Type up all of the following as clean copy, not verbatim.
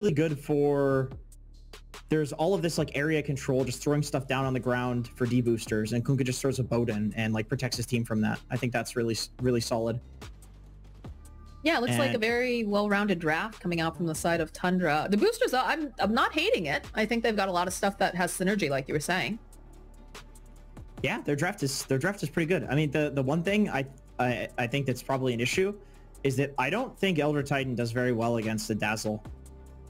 really good for... There's all of this like area control, just throwing stuff down on the ground for D-boosters, and Kunkka just throws a boat in and like protects his team from that. I think that's really, really solid. Yeah, it looks like a very well-rounded draft coming out from the side of Tundra. The boosters, I'm not hating it. I think they've got a lot of stuff that has synergy, like you were saying. Yeah, their draft is pretty good. I mean, the one thing I think that's probably an issue is that I don't think Elder Titan does very well against the Dazzle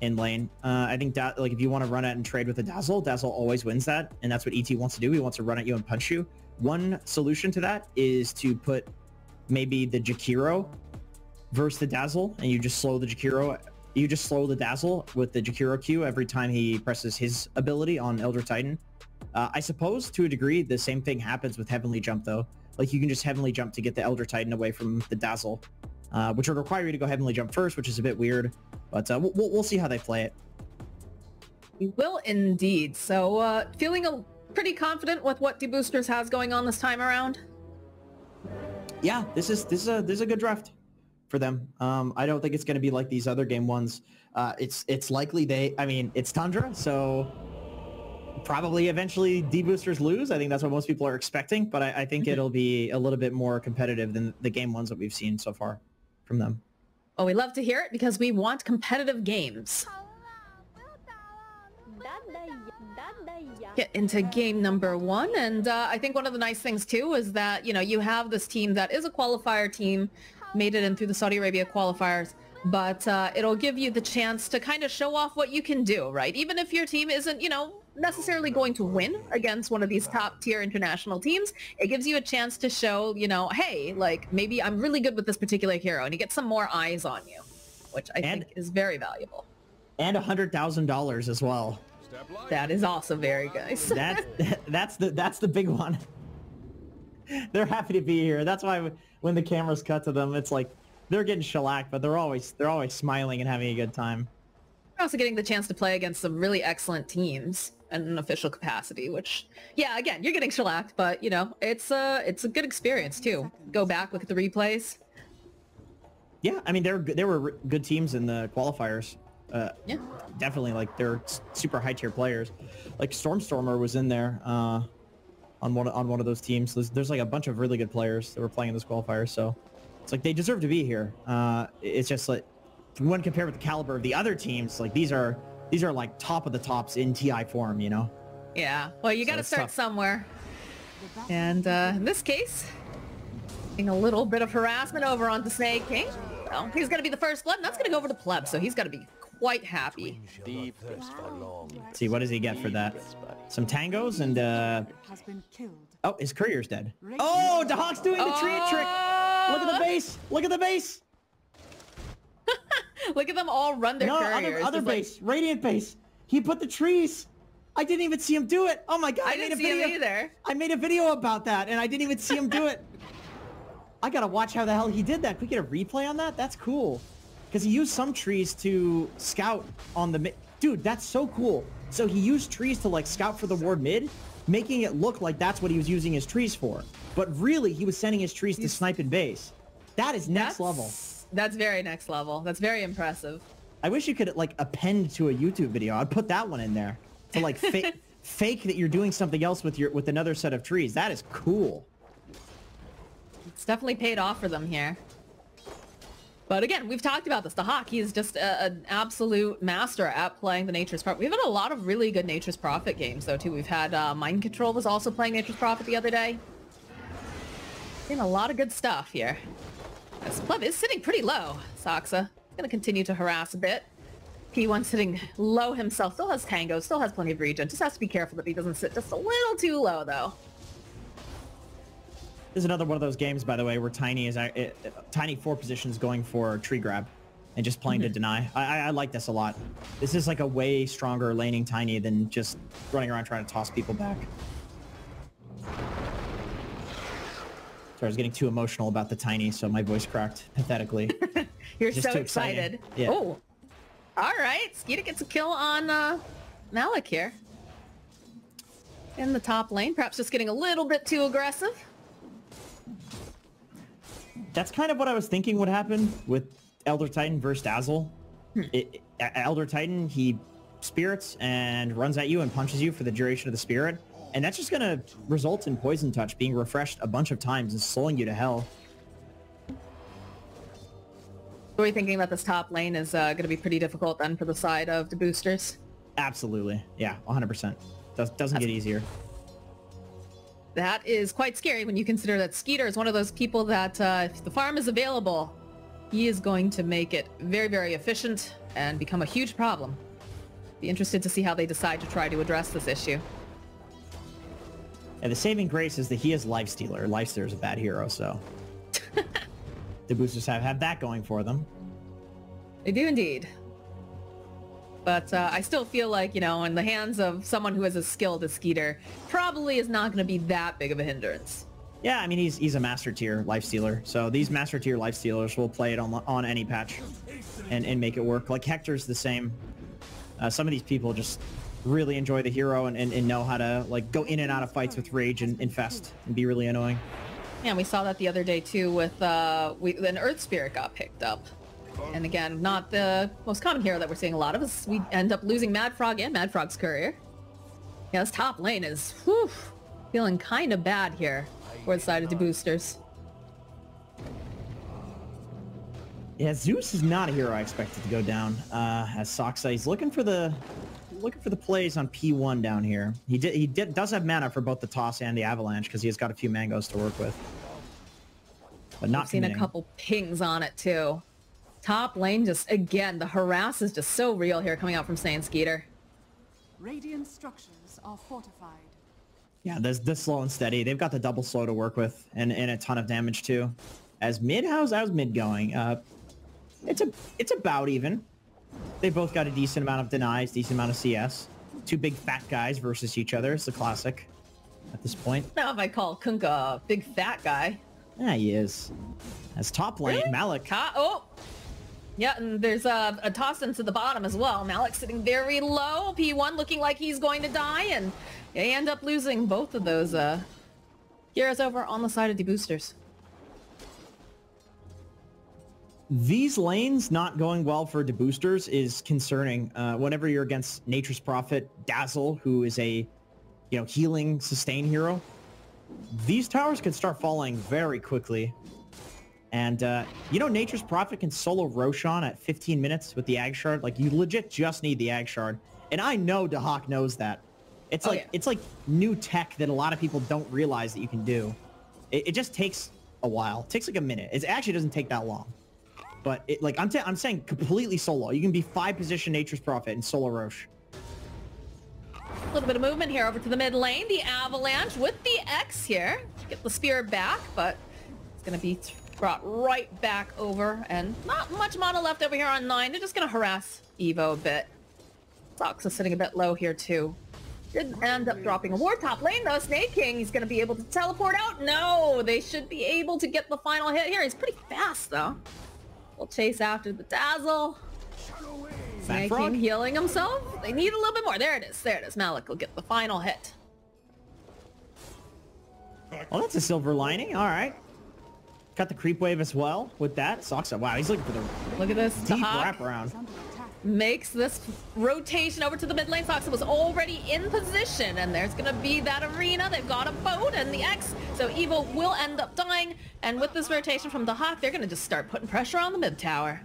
in lane. I think that like if you want to run at and trade with the Dazzle always wins that, and that's what ET wants to do. He wants to run at you and punch you. One solution to that is to put maybe the Jakiro versus the Dazzle, and you just slow the Jakiro. You just slow the Dazzle with the Jakiro Q every time he presses his ability on Elder Titan. I suppose to a degree the same thing happens with Heavenly Jump though. Like you can just Heavenly Jump to get the Elder Titan away from the Dazzle, which would require you to go Heavenly Jump first, which is a bit weird. But we'll see how they play it. We will indeed. So feeling pretty confident with what D-Boosters has going on this time around. Yeah, this is a good draft for them. I don't think it's going to be like these other game ones. It's likely I mean, it's Tundra, so probably eventually D-Boosters lose. I think that's what most people are expecting, but I think it'll be a little bit more competitive than the game ones that we've seen so far from them. Well, we love to hear it because we want competitive games. Get into game number 1, and I think one of the nice things too is that, you know, you have this team that is a qualifier team, made it in through the Saudi Arabia qualifiers, but it'll give you the chance to kind of show off what you can do, right? Even if your team isn't, you know, necessarily going to win against one of these top tier international teams, it gives you a chance to show, you know, hey, like maybe I'm really good with this particular hero, and you get some more eyes on you, which I think is very valuable. And $100,000 as well. That is also very nice. that's the big one. They're happy to be here. That's why when the cameras cut to them, it's like they're getting shellacked, but they're always smiling and having a good time. We're also getting the chance to play against some really excellent teams in an official capacity, which, yeah, again, you're getting shellacked, but you know, it's a good experience too. Go back, look at the replays. Yeah, I mean, they were good teams in the qualifiers. Yeah, definitely, like they're super high tier players. Like Stormstormer was in there on one of those teams. There's like a bunch of really good players that were playing in those qualifiers, so it's like they deserve to be here. It's just like when compared with the caliber of the other teams, like these are like top of the tops in TI form, you know? Yeah, well, you got to start somewhere. And in this case, getting a little bit of harassment over onto Sneyking. Well, he's going to be the first blood, and that's going to go over to PLEB, so he's got to be quite happy. Let's see, what does he get for that? Some tangos and oh, his courier's dead. Oh, Dahak's doing the tree trick. Look at the base. Look at the base. Look at them all run their couriers. Other base, like... Radiant base. He put the trees. I didn't even see him do it. Oh my god, I didn't see him either. I made a video about that, and I didn't even see him do it. I gotta watch how the hell he did that. Can we get a replay on that? That's cool. Because he used some trees to scout on the mid. Dude, that's so cool. So he used trees to like scout for the ward mid, making it look like that's what he was using his trees for. But really, he was sending his trees to snipe in base. That is next level. That's very next level. That's very impressive. I wish you could like append to a YouTube video. I'd put that one in there to like fake that you're doing something else with another set of trees. That is cool. It's definitely paid off for them here. But again, we've talked about this. The Hawk, he is just an absolute master at playing the Nature's Prophet. We've had a lot of really good Nature's Prophet games, though, too. We've had Mind Control was also playing Nature's Prophet the other day. Seen a lot of good stuff here. This PLEB is sitting pretty low. Saksa going to continue to harass a bit. P1 sitting low himself. Still has Tango, still has plenty of regen. Just has to be careful that he doesn't sit just a little too low, though. This is another one of those games, by the way, where Tiny is Tiny 4 positions going for tree grab and just playing to deny. I like this a lot. This is like a way stronger laning Tiny than just running around trying to toss people back. Sorry, I was getting too emotional about the Tiny, so my voice cracked pathetically. You're just so excited. Yeah. Oh, all right. skiter gets a kill on Malik here in the top lane. Perhaps just getting a little bit too aggressive. That's kind of what I was thinking would happen with Elder Titan versus Dazzle. Elder Titan, he spirits and runs at you and punches you for the duration of the spirit. And that's just going to result in Poison Touch being refreshed a bunch of times and slowing you to hell. Are we thinking that this top lane is going to be pretty difficult then for the side of the boosters? Absolutely. Yeah, 100%. Doesn't get easier. That is quite scary when you consider that Skiter is one of those people that if the farm is available, he is going to make it very, very efficient and become a huge problem. Be interested to see how they decide to try to address this issue. And the saving grace is that he is Lifestealer. Lifestealer is a bad hero, so... The boosters have that going for them. They do indeed. But I still feel like, you know, in the hands of someone who is as skilled as Skiter, probably is not going to be that big of a hindrance. Yeah, I mean, he's a Master Tier Lifestealer, so these Master Tier Lifestealers will play it on any patch and make it work. Like, Hector's the same. Some of these people just really enjoy the hero and know how to, like, go in and out of fights with Rage and Infest and be really annoying. Yeah, we saw that the other day too with an Earth Spirit got picked up. And again, not the most common hero that we're seeing a lot of us. We end up losing MadFrog and MadFrog's courier. Yeah, this top lane is feeling kind of bad here for the side of the boosters. Yeah, Zeus is not a hero I expected to go down as Saksa. He's looking for the plays on P1 down here. He does have mana for both the toss and the avalanche because he has got a few mangoes to work with. But not seen a couple pings on it too. Top lane just, again, the harass is just so real here coming out from Skiter. Radiant structures are fortified. Yeah, there's this slow and steady. They've got the double slow to work with and a ton of damage too. As mid, how's mid going? It's about even. They both got a decent amount of denies, decent amount of CS. Two big fat guys versus each other. It's a classic at this point. Now if I call Kunkka a big fat guy. Yeah, he is. As top lane, really? Malik. Yeah, and there's a toss into the bottom as well. Malik sitting very low. P1 looking like he's going to die, and they end up losing both of those heroes over on the side of the boosters. These lanes not going well for the boosters is concerning. Whenever you're against Nature's Prophet, Dazzle, who is a healing sustain hero, these towers can start falling very quickly. And Nature's Prophet can solo Roshan at 15 minutes with the Ag Shard. Like, you legit just need the Ag Shard. And I know Dahak knows that. It's it's like new tech that a lot of people don't realize that you can do. It just takes a while. It takes like a minute. It actually doesn't take that long. But I'm saying completely solo. You can be 5-position Nature's Prophet and solo Rosh. A little bit of movement here over to the mid lane. The Avalanche with the X here. Get the spear back, but it's going to be brought right back over. And not much mana left over here on 9. They're just going to harass Evo a bit. Saksa sitting a bit low here too. Didn't end up dropping a ward. Top lane though, Sneyking, he's going to be able to teleport out. No, they should be able to get the final hit here. He's pretty fast though. We'll chase after the Dazzle. Sneyking healing himself. They need a little bit more. There it is. There it is. Malik will get the final hit. Oh, that's a silver lining. All right. Got the creep wave as well with that. Saksa. Wow, he's looking for the look at this deep wraparound. Makes this rotation over to the mid lane. Saksa was already in position, and there's gonna be that arena. They've got a boat and the X, so Evo will end up dying. And with this rotation from the Hawk, they're gonna just start putting pressure on the mid tower.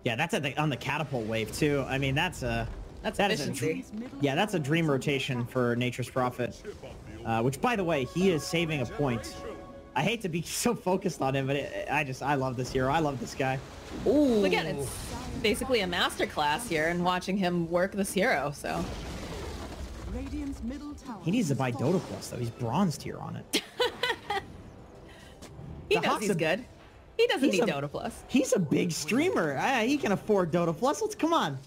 Yeah, that's on the catapult wave too. I mean, that's efficiency. That's a dream rotation for Nature's Prophet. Which, by the way, he is saving a point. I hate to be so focused on him, but I love this hero. I love this guy. Ooh. Again, it's basically a master class here and watching him work this hero, so. He needs to buy Dota Plus, though. He's bronze tier on it. He knows he's good. He doesn't need Dota Plus. He's a big streamer. He can afford Dota Plus. Come on.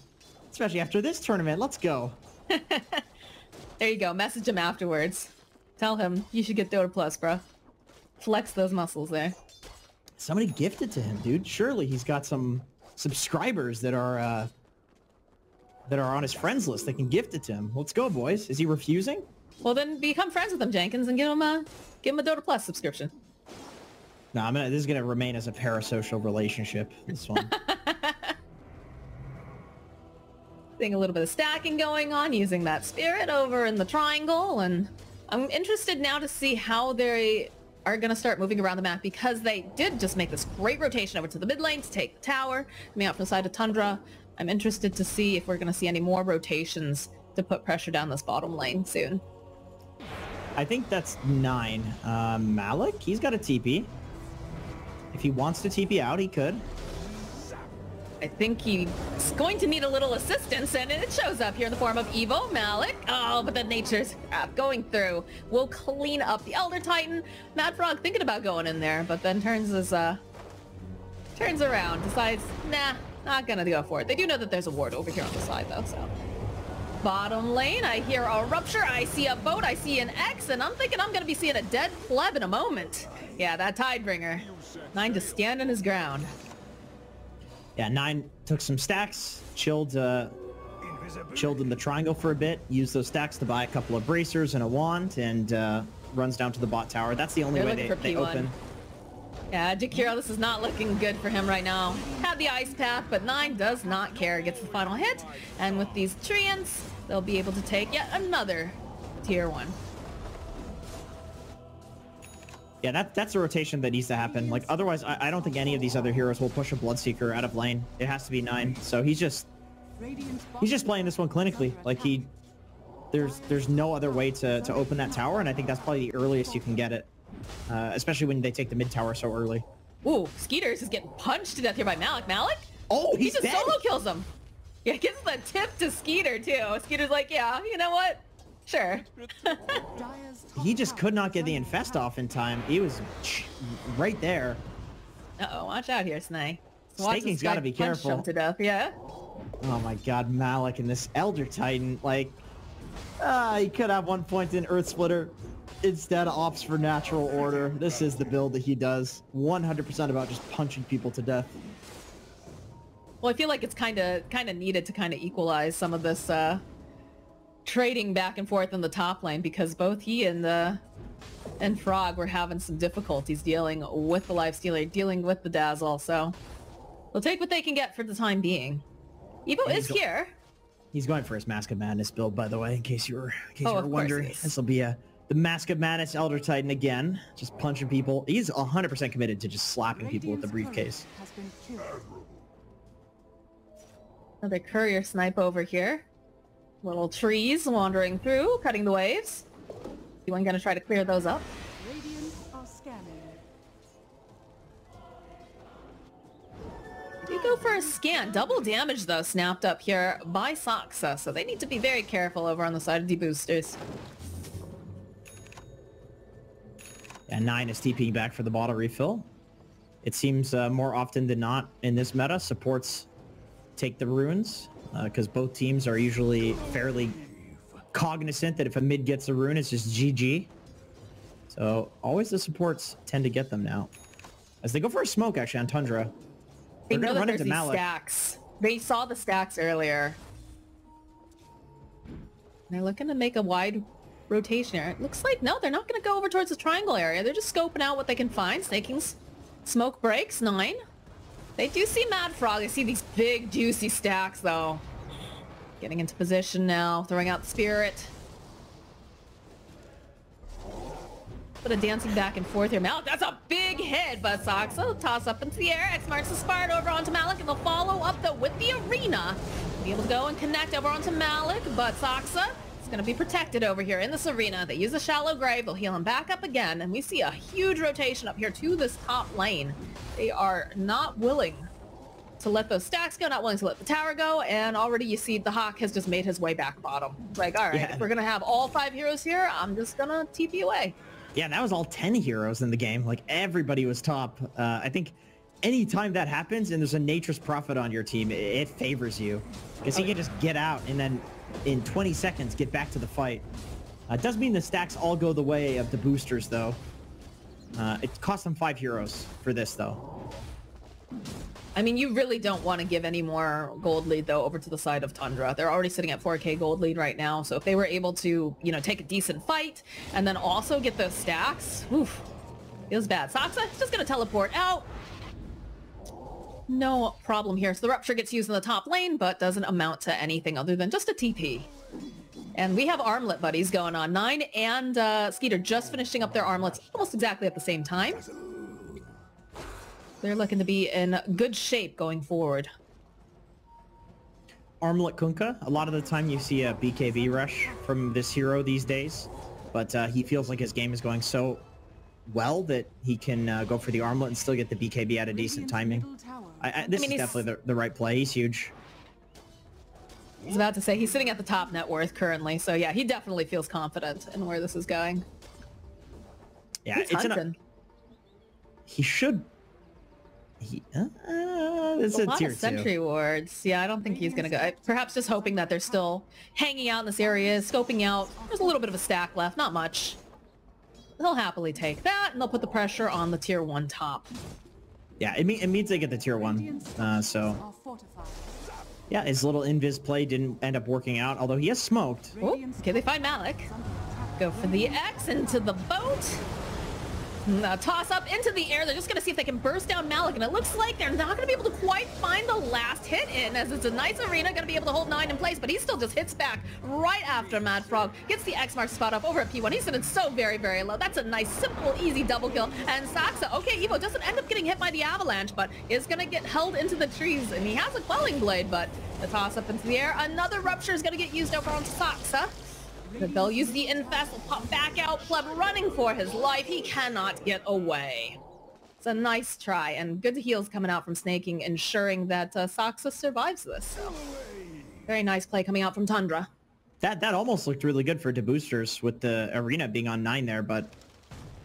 Especially after this tournament. Let's go. There you go. Message him afterwards. Tell him you should get Dota Plus, bro. Flex those muscles there. Somebody gifted to him, dude. Surely he's got some subscribers that are on his friends list that can gift it to him. Let's go, boys. Is he refusing? Well, then become friends with him, Jenkins, and give him a Dota Plus subscription. No, this is gonna remain as a parasocial relationship. This one. Seeing a little bit of stacking going on, using that spirit over in the triangle, and I'm interested now to see how they are going to start moving around the map, because they did just make this great rotation over to the mid lane to take the tower, coming out from the side of Tundra. I'm interested to see if we're going to see any more rotations to put pressure down this bottom lane soon. I think that's 9. Malik, he's got a TP. If he wants to TP out, he could. I think he's going to need a little assistance, and it shows up here in the form of Evo. Malik. Oh, but the nature's crap going through. We'll clean up the Elder Titan. MadFrog thinking about going in there, but then turns around, decides, nah, not gonna go for it. They do know that there's a ward over here on the side, though, so. Bottom lane, I hear a rupture, I see a boat, I see an X, and I'm thinking I'm gonna be seeing a dead pleb in a moment. Yeah, that Tidebringer. 9 just standing his ground. Yeah, 9 took some stacks, chilled in the triangle for a bit, used those stacks to buy a couple of bracers and a wand, and runs down to the bot tower. That's the only way they open. Yeah, Jakiro, this is not looking good for him right now. Had the ice path, but 9 does not care. Gets the final hit, and with these treants, they'll be able to take yet another tier 1. Yeah, that's a rotation that needs to happen. Like, otherwise, I don't think any of these other heroes will push a Bloodseeker out of lane. It has to be 9. So he's just playing this one clinically. Like, there's no other way to open that tower, and I think that's probably the earliest you can get it. Especially when they take the mid tower so early. Ooh, Skeeters is getting punched to death here by Malik. Malik? Oh, he just dead. solo kills him. Yeah, gives the tip to Skeeter too. Skeeter's like, yeah, you know what? Sure. He just could not get the infest off in time. He was right there. Uh-oh, watch out here, Sney. Snaking's got to be careful. Him to death, yeah. Oh my god, Malik and this Elder Titan, like, he could have 1 point in Earth Splitter. Instead opts for natural order. This is the build that he does. 100% about just punching people to death. Well, I feel like it's kind of needed to kind of equalize some of this trading back and forth in the top lane, because both he and Frog were having some difficulties dealing with the Lifestealer, dealing with the Dazzle, so they'll take what they can get for the time being. Evo is here. He's going for his Mask of Madness build, by the way, in case you were wondering. This will be the Mask of Madness Elder Titan again, just punching people. He's 100% committed to just slapping people with the briefcase. Another courier snipe over here. Little trees wandering through, cutting the waves. Anyone gonna try to clear those up? You go for a scan. Double damage, though, snapped up here by Saksa, so they need to be very careful over on the side of the boosters. Yeah, 9 is TPing back for the bottle refill. It seems more often than not in this meta, supports take the runes, because both teams are usually fairly cognizant that if a mid gets a rune, it's just GG. So always the supports tend to get them now. As they go for a smoke, actually, on Tundra. They know that there's these stacks. They saw the stacks earlier. They're looking to make a wide rotation here. It looks like, no, they're not going to go over towards the triangle area. They're just scoping out what they can find. Snaking's smoke breaks. 9. They do see MadFrog. They see these big, juicy stacks, though. Getting into position now. Throwing out the Spirit. Bit of dancing back and forth here. Malik, that's a big hit, but Saksa toss up into the air. X marks the spot over onto Malik, and they'll follow up, though, with the arena. Be able to go and connect over onto Malik, but Saksa is going to be protected over here in this arena. They use a shallow grave. They'll heal him back up again, and we see a huge rotation up here to this top lane. They are not willing to let those stacks go, not willing to let the tower go, and already you see the Hawk has just made his way back bottom. Like, all right, if we're going to have all 5 heroes here, I'm just going to TP away. Yeah, that was all 10 heroes in the game. Like, everybody was top. I think anytime that happens and there's a Nature's Prophet on your team, it favors you. Because he can just get out and then in 20 seconds get back to the fight. It does mean the stacks all go the way of the boosters, though. It cost them 5 heroes for this, though. I mean, you really don't want to give any more gold lead, though, over to the side of Tundra. They're already sitting at 4K gold lead right now, so if they were able to, you know, take a decent fight and then also get those stacks, oof, feels bad. Saksa just gonna teleport out. no problem here. So the Rupture gets used in the top lane, but doesn't amount to anything other than just a TP. And we have armlet buddies going on. Nine and Skiter just finishing up their armlets almost exactly at the same time. They're looking to be in good shape going forward. Armlet Kunkka, a lot of the time you see a BKB rush from this hero these days, but he feels like his game is going so well that he can go for the armlet and still get the BKB at a decent timing. This is definitely the right play. He's huge. I was about to say, he's sitting at the top net worth currently, so yeah, he definitely feels confident in where this is going. Yeah, he should... it's a tier 2. Sentry wards. Yeah, I don't think he's gonna go. Perhaps just hoping that they're still hanging out in this area, scoping out. There's a little bit of a stack left, not much. They'll happily take that, and they'll put the pressure on the tier 1 top. Yeah, it means they get the tier 1. So yeah, his little invis play didn't end up working out, although he has smoked. Oh, okay, they find Malik. Go for the X into the boat. Toss up into the air. They're just going to see if they can burst down Malik, and it looks like they're not going to be able to quite find the last hit in, as it's a nice arena, going to be able to hold 9 in place, but he still just hits back right after MadFrog gets the X mark spot up over at P1. He's sitting so very, very low. That's a nice, simple, easy double kill. And Saksa, okay, Evo doesn't end up getting hit by the avalanche, but is going to get held into the trees, and he has a quelling blade, but the toss up into the air. Another Rupture is going to get used over on Saksa. They'll use the infest, will pop back out. PLEB running for his life. He cannot get away. It's a nice try, and good heals coming out from Sneyking, ensuring that Saksa survives this. So, very nice play coming out from Tundra. That almost looked really good for DBoosters with the arena being on 9 there, but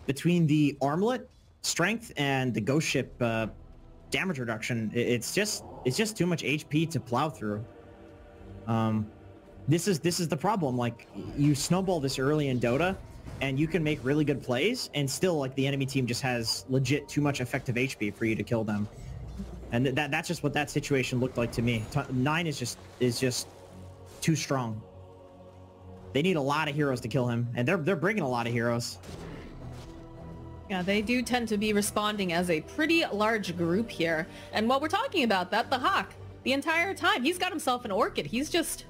between the armlet strength and the ghost ship damage reduction, it's just too much HP to plow through. This is the problem. Like, you snowball this early in Dota, and you can make really good plays, and still, like, the enemy team just has legit too much effective HP for you to kill them. And that's just what that situation looked like to me. 9 is just too strong. They need a lot of heroes to kill him, and they're bringing a lot of heroes. Yeah, they do tend to be responding as a pretty large group here. And while we're talking about that, the Hawk, the entire time, he's got himself an Orchid. He's just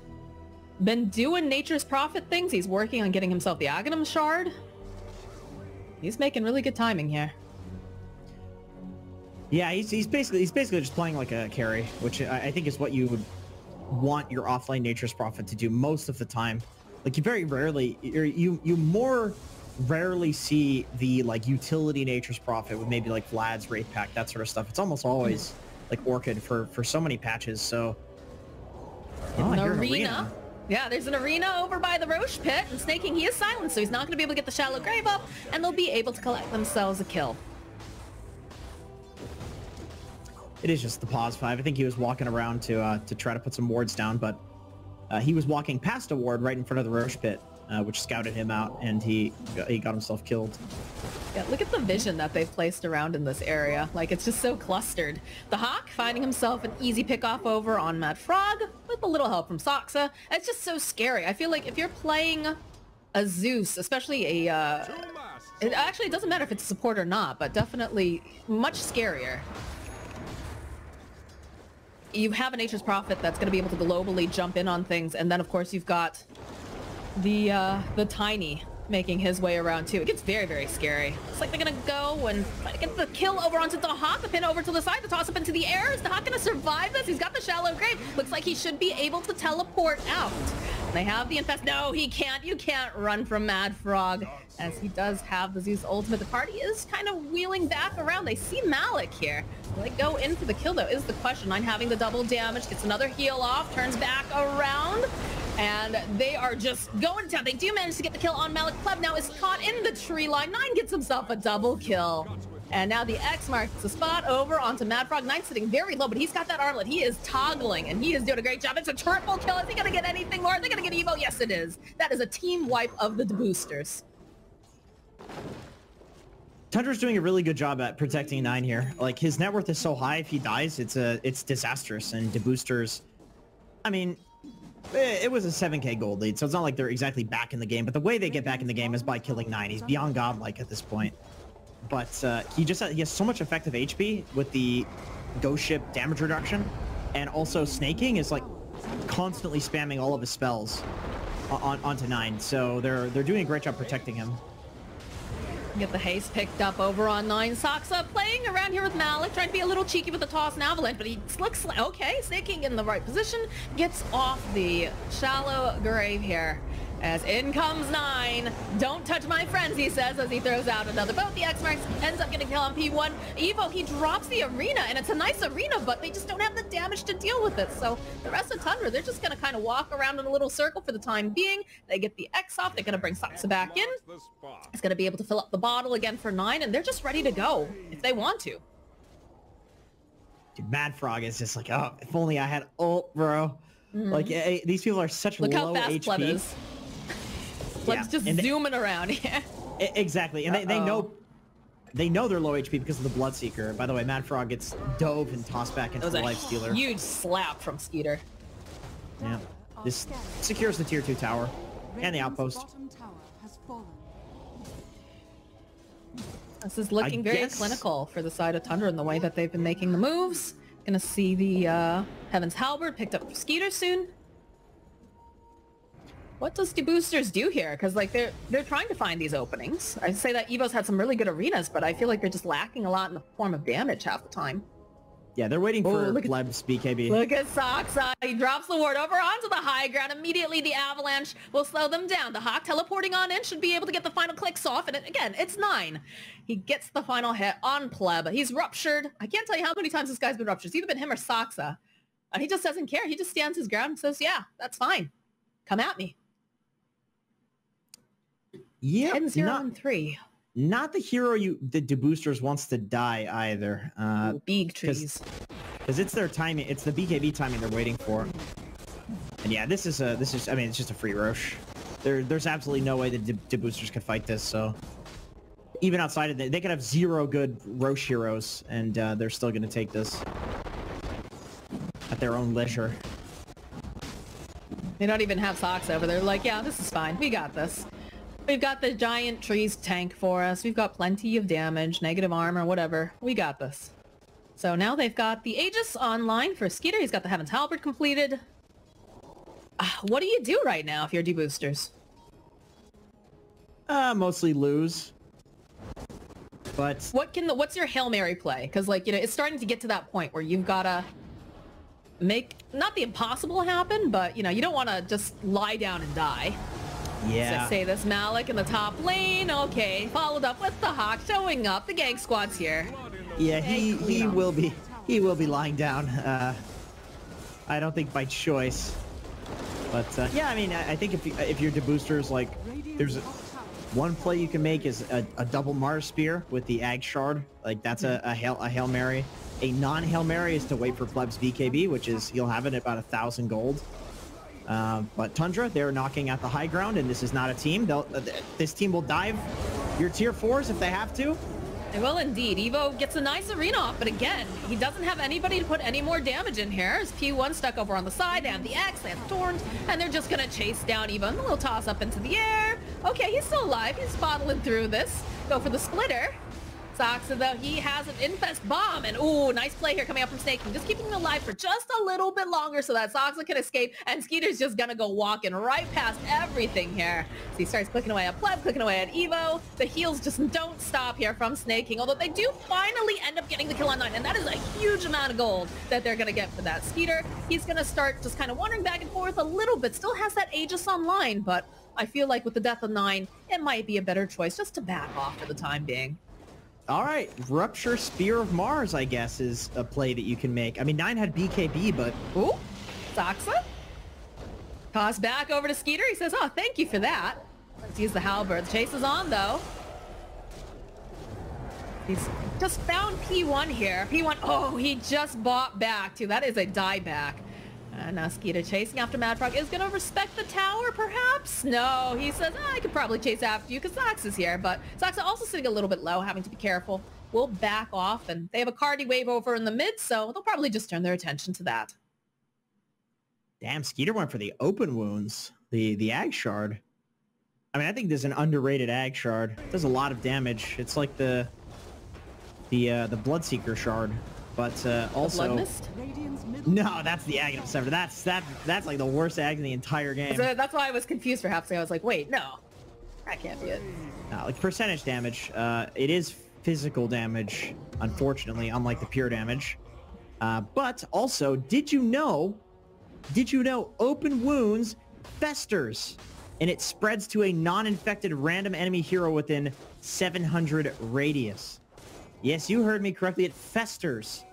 been doing Nature's Prophet things. He's working on getting himself the Aghanim Shard. He's making really good timing here. Yeah, he's basically just playing like a carry, which I think is what you would want your offlane Nature's Prophet to do most of the time. Like, you very rarely, you more rarely see the, like, utility Nature's Prophet with maybe like Vlad's Wraith Pact, that sort of stuff. It's almost always like Orchid for so many patches. So an arena. Yeah, there's an arena over by the Roche pit, and Sneyking, he is silent, so he's not going to be able to get the shallow grave up, and they'll be able to collect themselves a kill. It is just the pause 5. I think he was walking around to try to put some wards down, but he was walking past a ward right in front of the Roche pit, which scouted him out, and he got himself killed. Yeah, look at the vision that they've placed around in this area. Like, it's just so clustered. The Hawk finding himself an easy pickoff over on MadFrog with a little help from Saksa. It's just so scary. I feel like if you're playing a Zeus, especially a... it doesn't matter if it's a support or not, but definitely much scarier. You have a Nature's Prophet that's going to be able to globally jump in on things, and then of course you've got the Tiny making his way around too. It gets very, very scary. It's like they're gonna go and try to get the kill over onto the Hawk, the pin over to the side, the toss up into the air. Is the Hawk gonna survive this? He's got the shallow grave. Looks like he should be able to teleport out. They have the infest. No, he can't. You can't run from MadFrog, as he does have the Zeus ultimate. The party is kind of wheeling back around. They see Malik here. Will they go in for the kill, though, is the question. 9 having the double damage, gets another heal off, turns back around, and they are just going to town. They do manage to get the kill on Malik. PLEB now is caught in the tree line. 9 gets himself a double kill. And now the X marks the spot over onto MadFrog. 9 sitting very low, but he's got that armlet. He is toggling, and he is doing a great job. It's a triple kill. Is he going to get anything more? Are they going to get Evo? Yes, it is. That is a team wipe of the boosters. Tundra's doing a really good job at protecting 9 here. Like, his net worth is so high, if he dies, it's disastrous. And DBoosters, I mean, it was a 7k gold lead, so it's not like they're exactly back in the game. But the way they get back in the game is by killing 9. He's beyond godlike at this point. But he has so much effective HP with the Ghost Ship damage reduction, and also Sneyking is like constantly spamming all of his spells onto 9. So they're doing a great job protecting him. Get the haste picked up over on 9. Saksa playing around here with Malik, trying to be a little cheeky with the toss and avalanche, but he looks like, okay, Sneyking in the right position, gets off the shallow grave here. As in comes 9. Don't touch my friends, he says, as he throws out another boat. The X-Marks ends up getting kill on P1. Evo, he drops the arena, and it's a nice arena, but they just don't have the damage to deal with it. So the rest of Tundra, they're just going to kind of walk around in a little circle for the time being. They get the X off. They're going to bring Saksa back in. It's going to be able to fill up the bottle again for 9, and they're just ready to go if they want to. Dude, MadFrog is just like, oh, if only I had ult, bro. Like, these people are such Look low how fast HP. PLEB is. PLEB's just zooming around here. Exactly, and they know they're low HP because of the Bloodseeker. By the way, MadFrog gets dove and tossed back into the Lifestealer. Huge slap from skiter. Yeah, this secures the tier 2 tower and the outpost. Bottom tower has fallen. This is looking very clinical for the side of Tundra in the way that they've been making the moves. Gonna see the Heaven's Halberd picked up for skiter soon. What does the boosters do here? Because like they're trying to find these openings. I say that Evo's had some really good arenas, but I feel like they're just lacking a lot in the form of damage half the time. Yeah, they're waiting for PLEB's BKB. Look at Saksa. He drops the ward over onto the high ground. Immediately the avalanche will slow them down. The Hawk teleporting on in should be able to get the final clicks off. And again, it's 9. He gets the final hit on PLEB. He's ruptured. I can't tell you how many times this guy's been ruptured. It's either been him or Saksa. And he just doesn't care. He just stands his ground and says, yeah, that's fine. Come at me. Yeah, 10-0-3. Not the hero the boosters wants to die either. Big trees. Because it's their timing. It's the BKB timing they're waiting for. And yeah, this is I mean, it's just a free Roche. There's absolutely no way the boosters could fight this. So even outside of it, they could have 0 good Roche heroes, and they're still going to take this at their own leisure. They don't even have Saksa over there. They're like, yeah, this is fine. We got this. We've got the giant trees tank for us. We've got plenty of damage, negative armor, whatever. We got this. So now they've got the Aegis online for skiter. He's got the Heaven's Halberd completed. What do you do right now if you're deboosters? Mostly lose. But what's your Hail Mary play? Because like, you know, it's starting to get to that point where you've got to make not the impossible happen, but you know, you don't want to just lie down and die. Yeah. So say this Malik in the top lane. Okay, followed up with the Hawk showing up. The gang squad's here. Yeah, he will be lying down. I don't think by choice, but yeah, I mean, I think if you're deboosters, like there's one play you can make is a double Mars Spear with the Ag Shard. Like that's a Hail Mary. A non-Hail Mary is to wait for PLEB's BKB, which is you'll have it at about 1,000 gold. But Tundra, they're knocking at the high ground, and this is not a team. This team will dive your tier 4s if they have to. They will indeed. Evo gets a nice arena off, but again, he doesn't have anybody to put any more damage in here. As P1 stuck over on the side, they have the X, they have Torrent, and they're just gonna chase down Evo. And a little toss up into the air. Okay, he's still alive. He's bottling through this. Go for the splitter. Saksa, though, he has an Infest Bomb, and ooh, nice play here coming up from Sneyking, just keeping him alive for just a little bit longer so that Saksa can escape, and skiter's just gonna go walking right past everything here. So he starts clicking away at PLEB, clicking away at Evo. The heals just don't stop here from Sneyking, although they do finally end up getting the kill on 9, and that is a huge amount of gold that they're gonna get for that skiter. He's gonna start just kind of wandering back and forth a little bit, still has that Aegis online, but I feel like with the death of 9, it might be a better choice just to back off for the time being. All right, Rupture Spear of Mars, I guess, is a play that you can make. I mean, 9 had BKB, but... Ooh, Saksa. Toss back over to skiter. He says, oh, thank you for that. Let's use the Halberd. The chase is on, though. He's just found P1 here. P1, oh, he just bought back, too. That is a dieback. And now skiter chasing after MadFrog is going to respect the tower, perhaps? No, he says, oh, I could probably chase after you because Saksa's here. But Saksa also sitting a little bit low, having to be careful. We'll back off, and they have a Cardi wave over in the mid, so they'll probably just turn their attention to that. Damn, skiter went for the open wounds, the Ag Shard. I mean, I think there's an underrated Ag Shard. It does a lot of damage. It's like the Bloodseeker Shard. But also, Blood Mist? Radiant's middle no, that's the Aghanim Scepter. That's like the worst ag in the entire game. So that's why I was confused for half a second. I was like, wait, no, that can't be it. Like percentage damage, it is physical damage, unfortunately, unlike the pure damage. But also, did you know open wounds festers, and it spreads to a non-infected random enemy hero within 700 radius. Yes, you heard me correctly. It festers.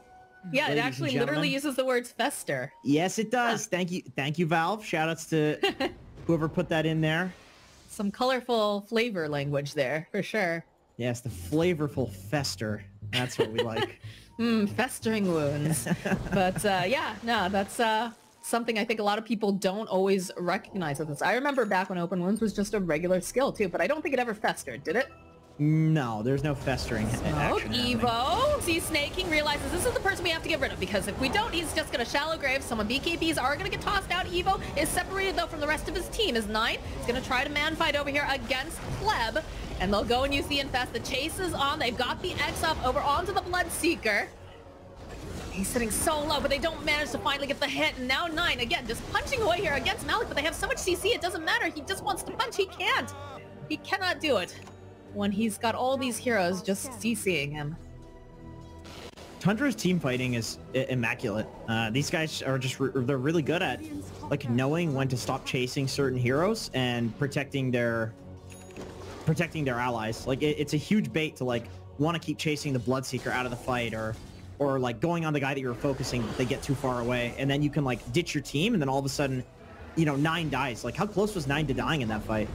Yeah, it Ladies actually and literally gentlemen. uses the words fester. Yes, it does. Thank you, Valve. Shoutouts to whoever put that in there. Some colorful flavor language there, for sure. Yes, the flavorful fester. That's what we like. Festering wounds. But yeah, no, that's something I think a lot of people don't always recognize with this. I remember back when open wounds was just a regular skill too, but I don't think it ever festered, did it? No, there's no festering action happening. Evo. See, Sneyking realizes this is the person we have to get rid of, because if we don't, he's just going to shallow grave. Some of BKBs are going to get tossed out. Evo is separated, though, from the rest of his team. Is 9 is going to try to man fight over here against PLEB, and they'll go and use the Infest. The chase is on. They've got the X up over onto the Bloodseeker. He's sitting so low, but they don't manage to finally get the hit. And now 9, again, just punching away here against Malik, but they have so much CC, it doesn't matter. He just wants to punch. He can't. He cannot do it when he's got all these heroes just CCing him. Tundra's team fighting is immaculate. These guys are just, they're really good at like knowing when to stop chasing certain heroes and protecting their allies. Like it's a huge bait to like want to keep chasing the Bloodseeker out of the fight, or like going on the guy that you're focusing, but they get too far away, and then you can like ditch your team, and then all of a sudden, you know, 9 dies. Like how close was 9 to dying in that fight?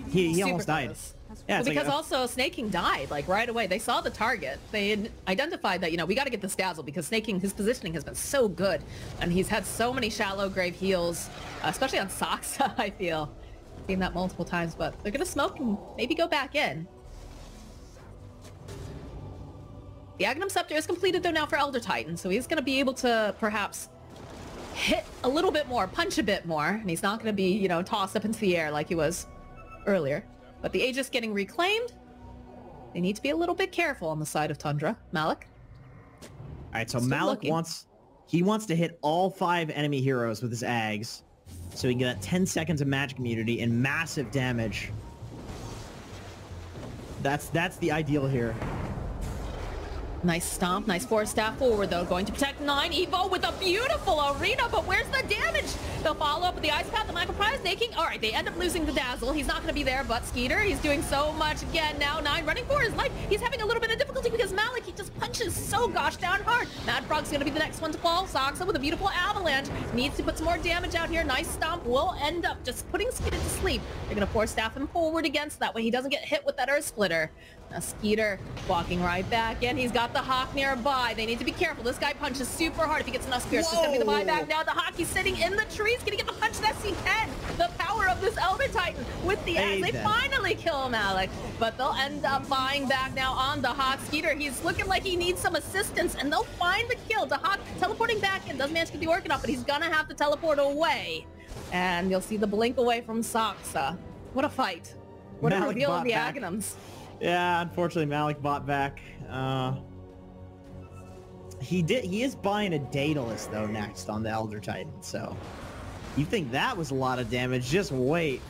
He Super almost died. close. Yeah, Well, it's like, because also Sneyking died like right away. They saw the target. They had identified that, you know, we got to get this Dazzle, because Sneyking, his positioning has been so good, and he's had so many shallow grave heals, especially on Saksa. I feel seen that multiple times, but they're gonna smoke and maybe go back in. The Aghanim Scepter is completed though now for Elder Titan, so he's gonna be able to perhaps hit a little bit more, punch a bit more, and he's not gonna be, you know, tossed up into the air like he was earlier. But the Aegis getting reclaimed. They need to be a little bit careful on the side of Tundra. Malik? all right, so Still Malik looking. wants to hit all 5 enemy heroes with his Ags, so he can get that 10 seconds of magic immunity and massive damage. That's the ideal here. Nice stomp, nice force staff forward though. Going to protect 9. Evo with a beautiful arena, but where's the damage? They'll follow up with the Ice Path, the Micro Prize, Sneyking. All right, they end up losing the Dazzle. He's not going to be there, but Skiter, he's doing so much again now. 9 running for his life. He's having a little bit of difficulty because Malik, he just punches so gosh down hard. MadFrog's going to be the next one to fall. Saksa with a beautiful avalanche. Needs to put some more damage out here. Nice stomp will end up just putting Skiter to sleep. They're going to force staff him forward against that way he doesn't get hit with that Earth Splitter. Now Skiter walking right back in. He's got the Hawk nearby. They need to be careful. This guy punches super hard. If he gets enough spears, it's going to be the buyback. Now the Hawk, he's sitting in the trees. Going to get the punch that C10. The power of this Elder Titan with the axe. They finally kill Malik, but they'll end up buying back now on the Hawk. Skiter, he's looking like he needs some assistance, and they'll find the kill. The Hawk teleporting back in. Doesn't manage to get the Orchid off, but he's going to have to teleport away. And you'll see the blink away from Saksa. What a fight. What a Malik reveal of bought the back. Aghanims. Yeah, unfortunately Malik bought back. He is buying a Daedalus though next on the Elder Titan, so you think that was a lot of damage? Just wait.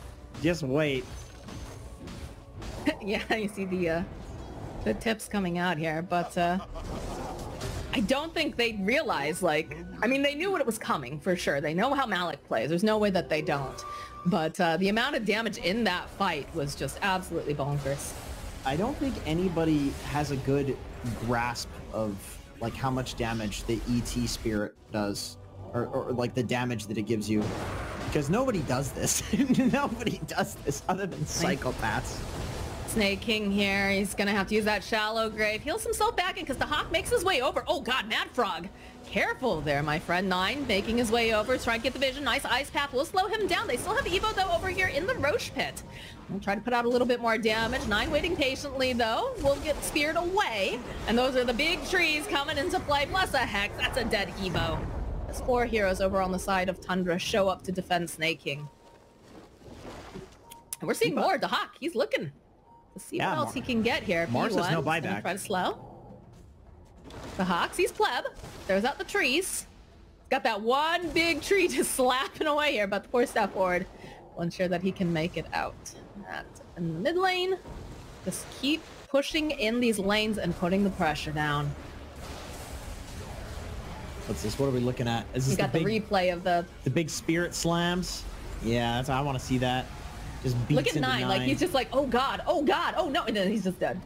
Just wait. Yeah, you see the tips coming out here, but I don't think they realize, like, I mean, they knew what it was coming for sure. They know how Malik plays. There's no way that they don't. But the amount of damage in that fight was just absolutely bonkers. I don't think anybody has a good grasp of like how much damage the ET spirit does, or like the damage that it gives you, because nobody does this. Nobody does this other than psychopaths. Sneyking here, he's gonna have to use that shallow grave, heals himself back in because the Hawk makes his way over. Oh god, MadFrog, careful there, my friend. 9 making his way over, trying to get the vision. Nice Ice Path will slow him down. They still have Evo though over here in the Roche Pit. We'll try to put out a little bit more damage. 9 waiting patiently though, will get speared away, and those are the big trees coming into play, plus a Hex. That's a dead Evo. As 4 heroes over on the side of Tundra show up to defend Sneyking. And we're seeing more. The Hawk, he's looking to see what else he can get here. Mars has no P1's gonna buyback. try to slow. The Hawk sees Pleb. Throws out the trees. Got that one big tree just slapping away here, but the poor step forward will ensure that he can make it out. And in the mid lane, just keep pushing in these lanes and putting the pressure down. What's this? What are we looking at? Is this You got the replay of the big spirit slams? Yeah, that's, I want to see that. Just beats look at into Nine. Like he's just like, oh god, oh no, and then he's just dead.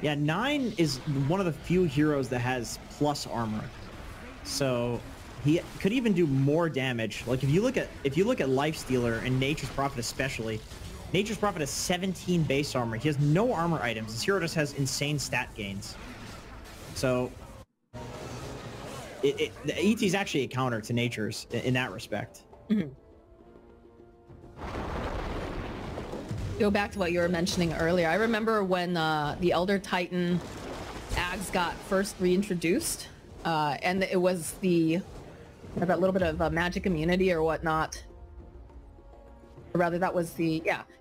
Yeah, 9 is one of the few heroes that has plus armor, so he could even do more damage. Like if you look at Lifestealer and Nature's Prophet especially, Nature's Prophet has 17 base armor. He has no armor items. This hero just has insane stat gains. So the ET is actually a counter to Nature's in that respect. Mm-hmm. Go back to what you were mentioning earlier. I remember when the Elder Titan Ags got first reintroduced, and it was that little bit of magic immunity or whatnot. Or rather, that was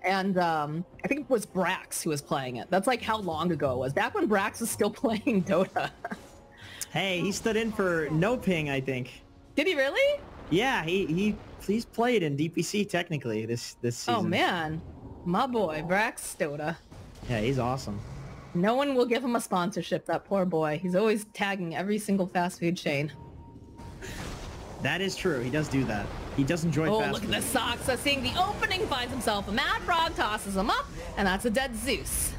and I think it was Brax who was playing it. That's like how long ago it was. Back when Brax was still playing Dota. Hey, he stood in for No Ping, I think. Did he really? Yeah, he's played in DPC technically this season. Oh man. My boy, Brax Dota. Yeah, he's awesome. No one will give him a sponsorship, that poor boy. He's always tagging every single fast food chain. That is true. He does do that. He does enjoy fast food. Oh, look at the Saksa. Seeing the opening, finds himself a MadFrog, tosses him up, and that's a dead Zeus.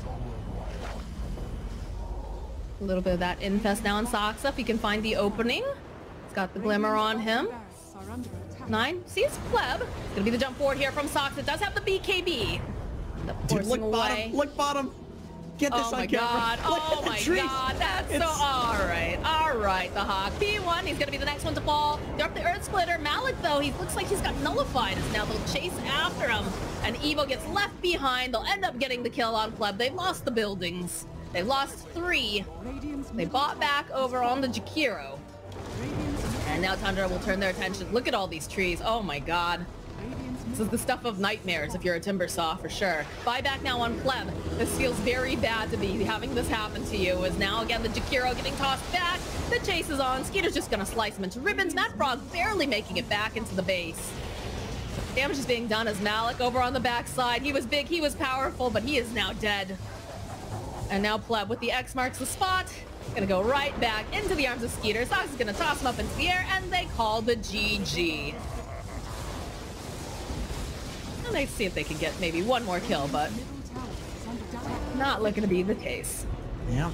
A little bit of that infest now in Saksa, if he can find the opening. He's got the glimmer on him. 9 sees Pleb. It's gonna be the jump forward here from Saksa. It does have the BKB. Dude, look bottom. Look bottom. Get this on camera. Oh my god. That's so... Alright, the Hawk. P1, he's gonna be the next one to fall. They're up the Earth Splitter. Malik, though, he looks like he's got nullified. Now they'll chase after him. And Evo gets left behind. They'll end up getting the kill on Pleb. They've lost the buildings. They lost 3. They bought back over on the Jakiro. And now Tundra will turn their attention. Look at all these trees. Oh my god. This is the stuff of nightmares if you're a Timbersaw for sure. Buyback now on Pleb. This feels very bad to be having this happen to you. As now again the Jakiro getting tossed back. The chase is on. Skiter's just gonna slice him into ribbons. MadFrog barely making it back into the base. Damage is being done as Malik over on the backside. He was big, he was powerful, but he is now dead. And now Pleb with the X marks the spot. Gonna go right back into the arms of Skeeter. Sox is gonna toss him up into the air, and they call the GG. And they see if they can get maybe one more kill, but not looking to be the case. Yeah.